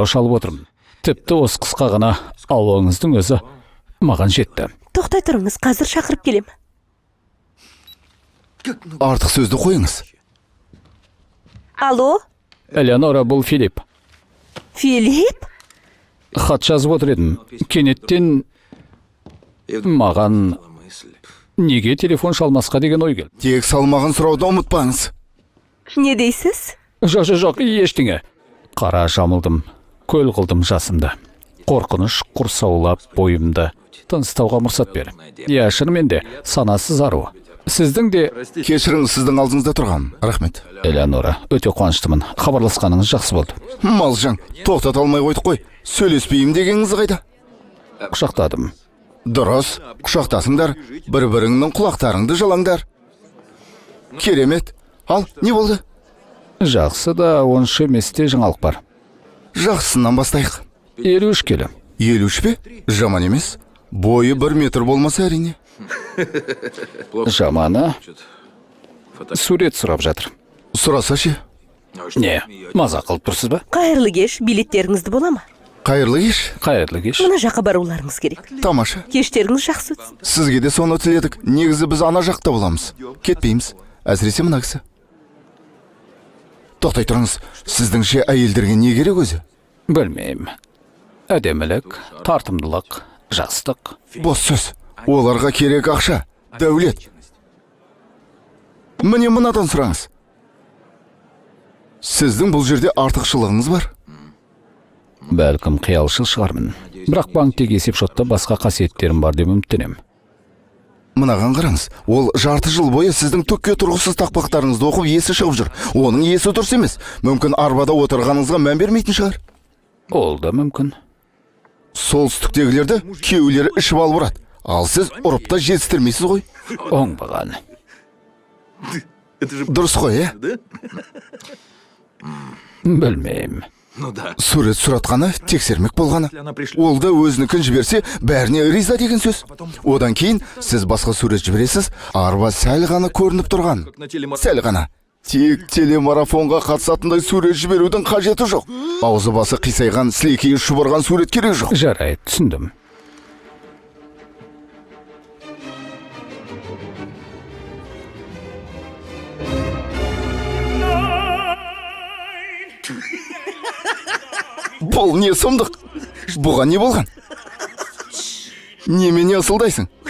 шалып отырмын. Тіпті осы қысқа ғана алуаңыздың өзі маған жетті. Тоқтай тұрыңыз, қазір шақырып келем. Артық сөзді қойыңыз. Алло, Элеонора, бұл Филипп. Филипп? Хат жазып отыр едім. Кенеттен маған неге телефон шалмасқа деген ой келді. Тек салмағын сұрауды ұмытпаңыз. Не дейсіз? Жоқ, ештеңе. Қара жамылдым, көл қылдым жасымды. Қорқыныш құрсаулап бойымды. Тыныстауға мұрсат бер. Я, шынымен де санасыз ару. Сіздің де... Кешіріңіз, сіздің алдыңызда тұрғам. Рахмет. Элеонора, өте қуаныштымын. Хабарласқаныңыз жақсы болды. Малжан, тоқтата алмай қойдық қой. Сөйлеспеймін дегеніңіз қайда? Құшақтадым. Дұрыс, құшақтасыңдар, бір-біріңнің құлақтарыңды жалаңдар. Керемет. Ал, не болды? Жақсы да, онша еместе жаңалық бар. Жақсынан бастайық. 53 келі. 53 пе? Жаман емес. Бойы 1 метр болмаса әрине. Жаманы сурет сұрап жатыр. Сұраса ше? Не, мазақ қылып тұрсыз ба? Қайырлы кеш, билеттеріңізді бола ма? Қайырлы кеш. Қайырлы кеш. Мына жаққа баруларыңыз керек. Тамаша. Кештеріңіз жақсы өтсін. Сізге де соны тіледік. Негізі біз ана жақта боламыз. Кетпейміз. Әсіресе мына кісі. Тоқтай тұрыңыз. Сіздіңше әйелдерге не керек өзі? Білмеймін. Әдемілік, тартымдылық, жастық. Бос сөз. Оларға керек ақша, дәулет. Міне мынадан сұраңыз. Сіздің бұл жерде артықшылығыңыз бар? Бәлкім қиялшыл шығармын. Бірақ банктегі есепшотта басқа қасиеттерім бар деп үміттенемін. Мынаған қараңыз. Ол жарты жыл бойы сіздің түкке тұрғысыз тақпақтарыңызды оқып есі шығып жүр. Оның есі дұрыс емес. Мүмкін арбада отырғаныңызға мән бермейтін шығар. Ол да мүмкін. Солтүстіктегілерді кеулері ішіп алып ұрады. Ал сіз ұрып та жетістірмейсіз ғой. Оңбаған. Дұрыс қой, Білмеймін. Сурет сұратқаны, тексермек болғаны. Ол да өзінікін жіберсе, бәріне риза деген сөз. Одан кейін сіз басқа сурет жібересіз, арба сәл ғана көрініп тұрған. Сәл ғана. Тек телемарафонға қатысатындай сурет жіберудің қажеті жоқ. Аузы басы қисайған, сілекейі шұбырған сурет керек жоқ. Жарайды, түсіндім. Бұл не сұмдық? Бұған не болған? Немене асылдайсың?